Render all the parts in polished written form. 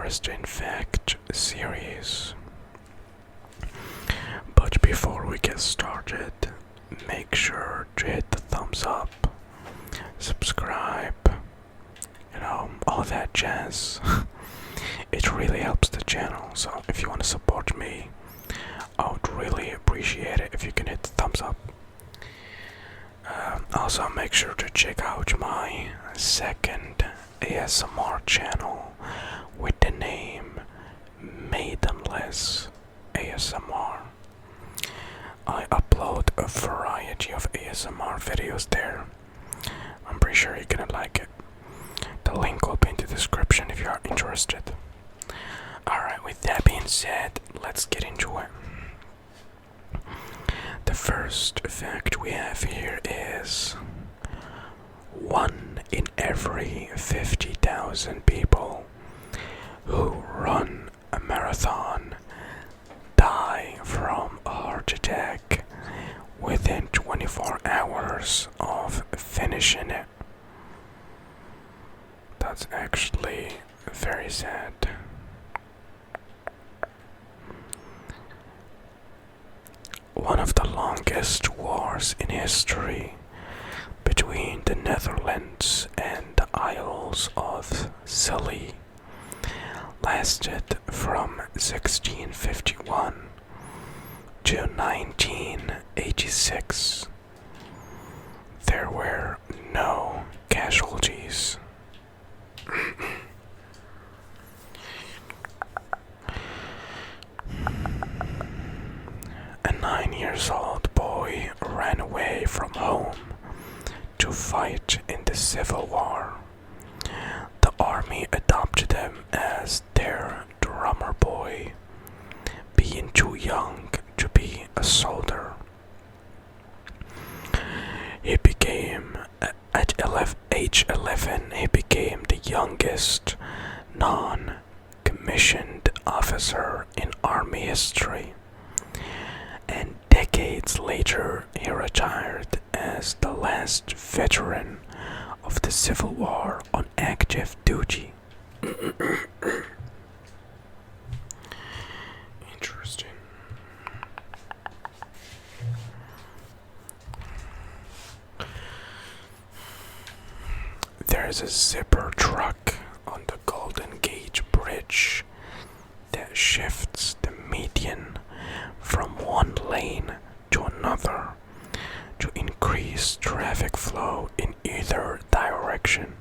interesting fact series. But before we get started, make sure to hit the thumbs up, subscribe, all that jazz. It really helps the channel, so if you want to support me, I would really appreciate it if you can hit the thumbs up. Also, make sure to check out my second ASMR channel with the name Maidenless ASMR. I upload a variety of ASMR videos there. I'm pretty sure you're gonna like it. The link will be in the description if you are interested. Alright, with that being said, let's get into it. The first fact we have here is 1 in every 50,000 people who run a marathon die from a heart attack within 24 hours of finishing it. That's actually very sad. One of the longest wars in history between the Netherlands and the Isles of Scilly lasted from 1651 to 1986. There were no casualties. A 9-year-old boy ran away from home to fight in the Civil War. The army adopted him as their drummer boy, being too young to be a soldier. He became, at age 11, he became the youngest non-commissioned officer in army history. And decades later, he retired as the last veteran of the Civil War on active duty. Interesting. There's a zipper truck on the Golden Gate Bridge that shifts the median from one lane to another to increase traffic flow in either direction.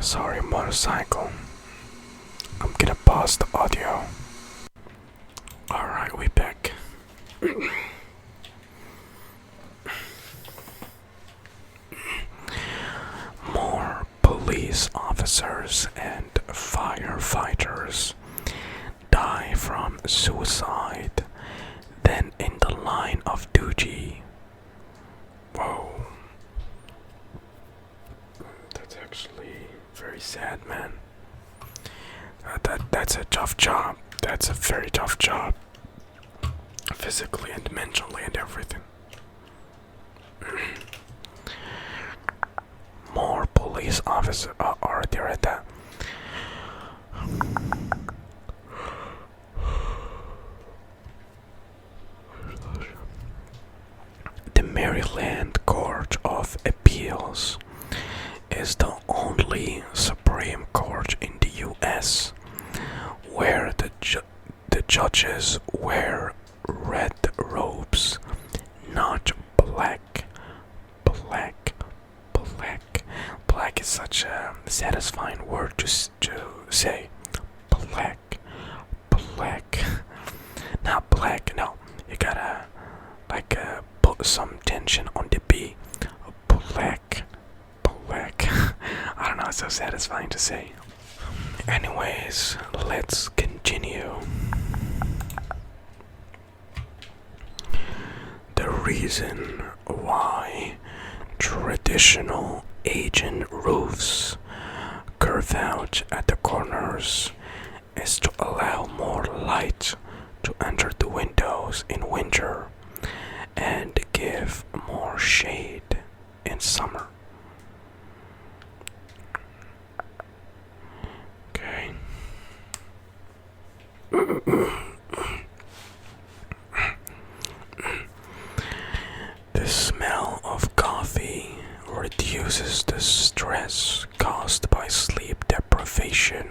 Sorry, motorcycle. I'm gonna pause the audio. Alright, we back. More police officers and firefighters die from suicide than in the line of duty. Whoa. That's actually very sad, man. That's a tough job. That's a very tough job. Physically and mentally and everything. More police officers are there at that. The Maryland Court of Appeals is the only Supreme Court in the US where the judges wear red robes, not black. Black is such a satisfying word to say. Black. Not black, no. You gotta put some tension on the B. Black. I don't know, it's so satisfying to say. Anyways, let's continue. The reason why traditional Asian roofs curve out at the corners is to allow more light to enter the windows in winter and give more shade reduces the stress caused by sleep deprivation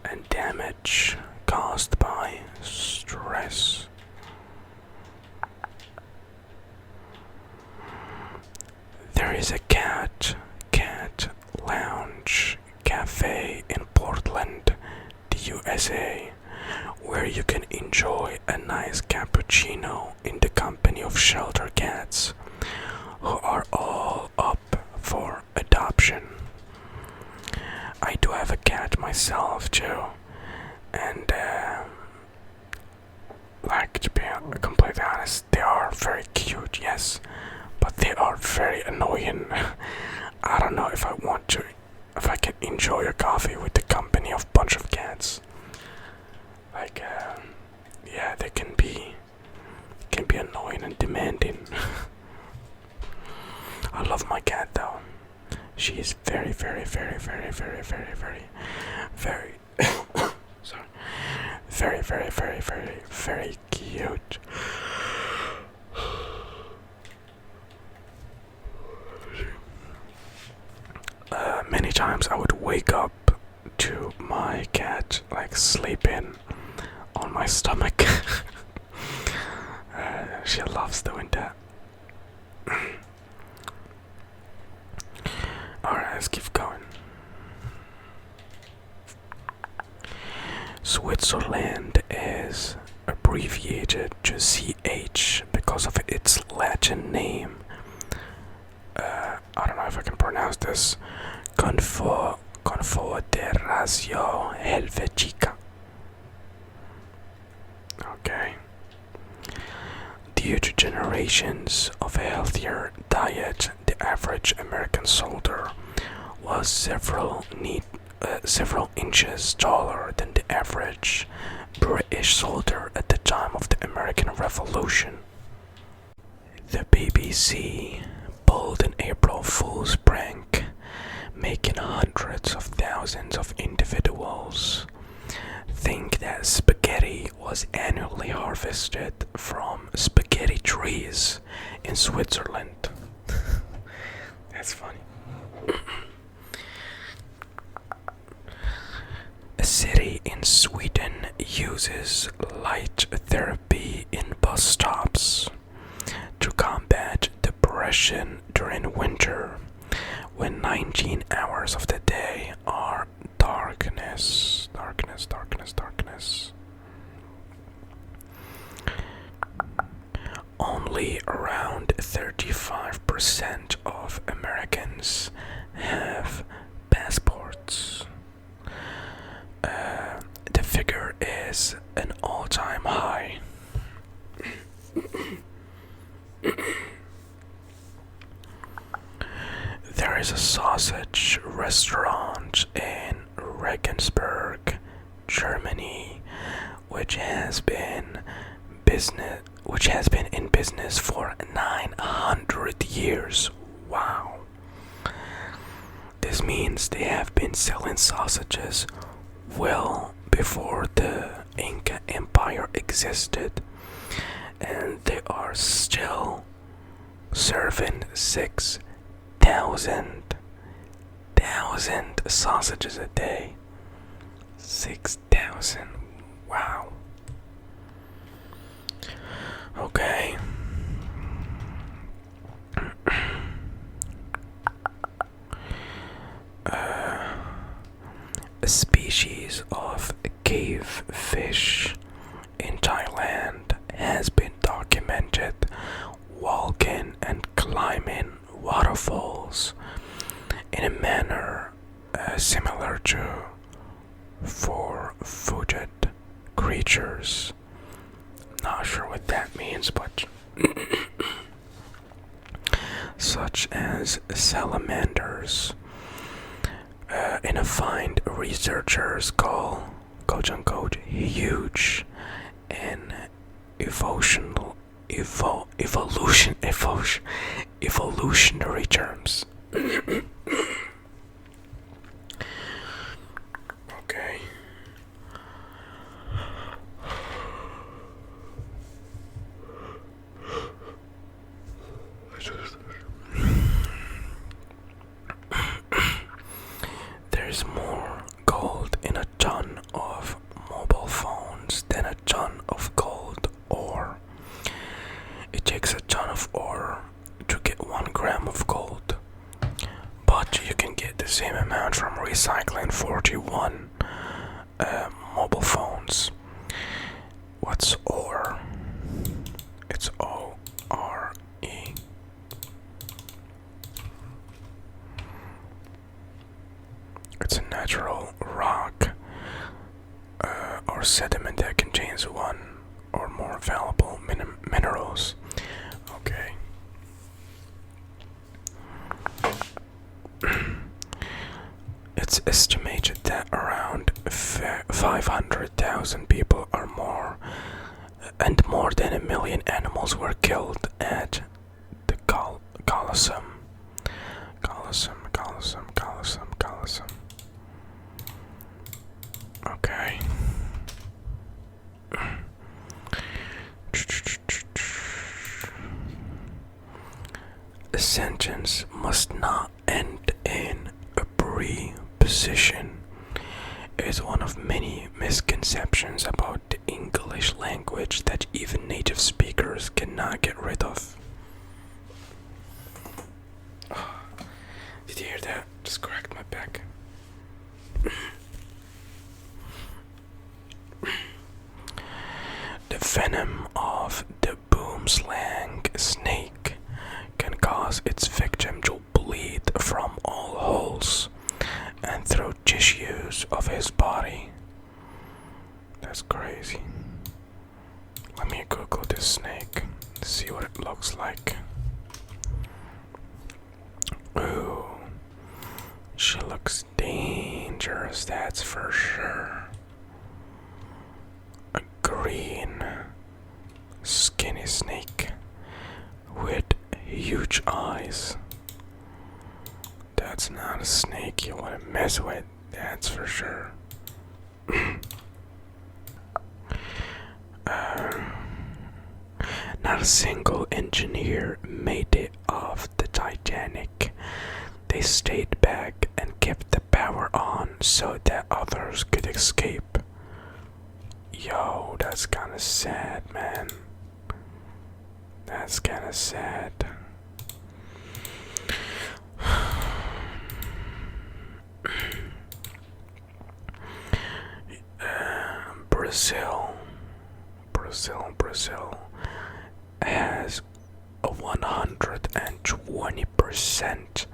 and damage caused by stress. There is a cat lounge cafe in Portland, the USA, where you can enjoy a nice cappuccino in the company of shelter cats who are all up for adoption. I do have a cat myself too, and like, to be completely honest, they are very cute, yes, but they are very annoying. I don't know if I can enjoy a coffee with the company of a bunch of cats. Like, yeah, they can be annoying and demanding. I love my cat though. She is very, very, very, very, very, very, very, very, sorry, very, very, very, very, very cute. Many times I would wake up to my cat like sleeping on my stomach. She loves doing that. Alright, let's keep going. Switzerland is abbreviated to CH because of its Latin name. I don't know if I can pronounce this. Confederacio Helvetica. Okay. Due to generations of a healthier diet, the average American soldier was several inches taller than the average British soldier at the time of the American Revolution. The BBC pulled an April Fool's prank, making hundreds of thousands of individuals think that spaghetti was annually harvested from spaghetti trees in Switzerland. That's funny. A city in Sweden uses light therapy in bus stops to combat depression during winter, when 19 hours of the day are darkness. Only around 35% of Americans have passports. The figure is an all-time high. There is a sausage restaurant in Regensburg, Germany, which has been in business for 900 years. Wow. This means they have been selling sausages well before the Inca Empire existed, and they are still serving 6,000 sausages a day. 6,000. Wow. Okay. A species of cave fish in Thailand has been documented walking and climbing waterfalls in a manner similar to four-footed creatures. Not sure what that means, but such as salamanders, in a find researchers call quote-unquote huge and evolutionary terms. Okay. takes a ton of ore to get 1 gram of gold, but you can get the same amount from recycling 41 mobile phones. What's ore? It's O-R-E. It's a natural rock or sediment that contains one or more valuable minerals. Okay. It's estimated that around 500,000 people or more, and more than 1 million animals were killed at the Colosseum. Okay. A sentence must not end in a preposition. Is one of many misconceptions about the English language that even native speakers cannot get rid of. Did you hear that? Just cracked my back. The venom of the boomslang snake can cause its victim to bleed from all holes and through tissues of his body. That's crazy. Let me Google this snake, see what it looks like. Ooh, she looks dangerous, that's for sure. A green, skinny snake with huge eyes. That's not a snake you want to mess with, that's for sure. Not a single engineer made it off the Titanic. They stayed back and kept the power on so that others could escape. Yo, that's kinda sad, man. That's kinda sad. Brazil has a 120%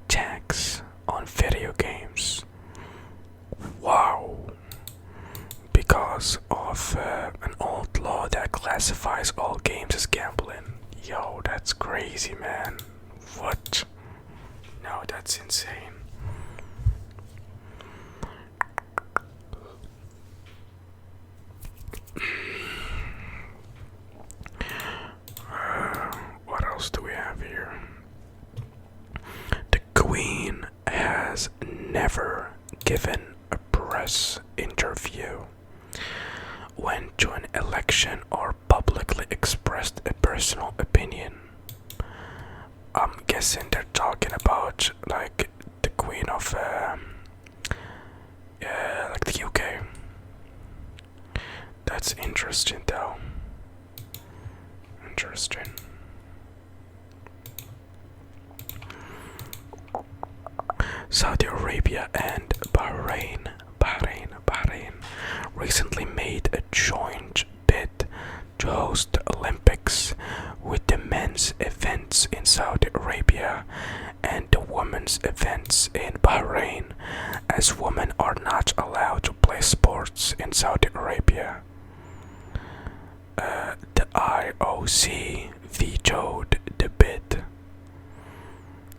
tax on video games. Wow. Because of an old law that classifies all games as gambling. Yo, that's crazy, man. What? No, that's insane. What else do we have here? The Queen has never given a press interview, went to an election, or publicly expressed a personal opinion. I'm guessing they're talking about like the Queen of like the UK. That's interesting though. Interesting. Saudi Arabia and Bahrain recently made a joint bid to host the Olympics, with the men's events in Saudi Arabia and the women's events in Bahrain, as women are not allowed to play sports in Saudi Arabia. The IOC vetoed the bid.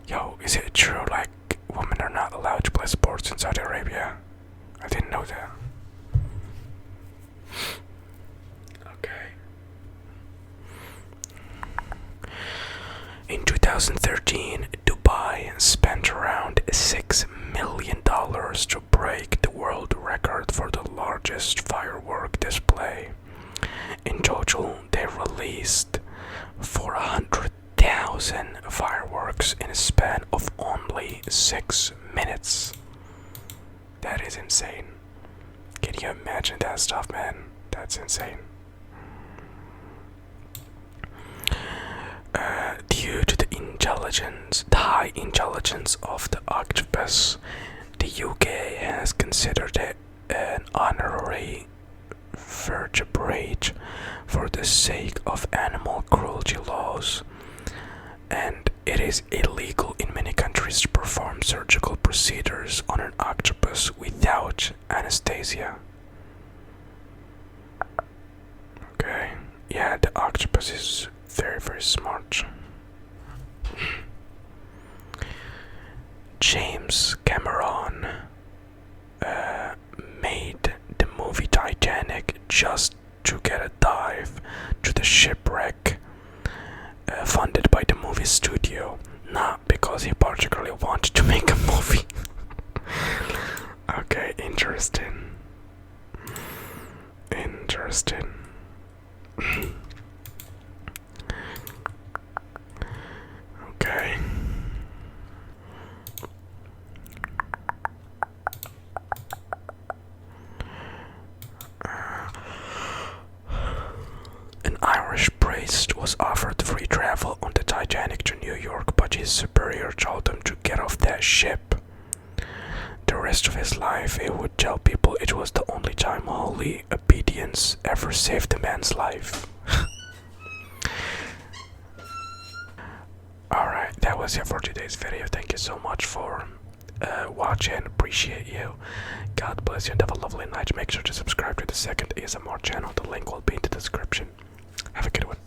Yo, is it true, like, women are not allowed to play sports in Saudi Arabia? I didn't know that. Okay. In 2013, Dubai spent around $6 million to break the world record for the largest firework display. In total, they released 400,000 fireworks in a span of only 6 minutes. That is insane. Can you imagine that stuff, man? That's insane. the high intelligence of the octopus, the UK has considered it an honorary vertebrate for the sake of animal cruelty laws, and it is illegal in many countries to perform surgical procedures on an octopus without anesthesia. Okay, yeah, the octopus is very, very smart. James Cameron made the movie Titanic just to get a dive to the shipwreck funded by the movie studio, not because he particularly wanted to make a movie. Okay, interesting. Okay. An Irish priest was offered free travel on the Titanic to New York, but his superior told him to get off that ship. The rest of his life, he would tell people it was the only time holy obedience ever saved a man's life. Alright, that was it for today's video. Thank you so much for watching. Appreciate you. God bless you and have a lovely night. Make sure to subscribe to the second ASMR channel. The link will be in the description. Have a good one.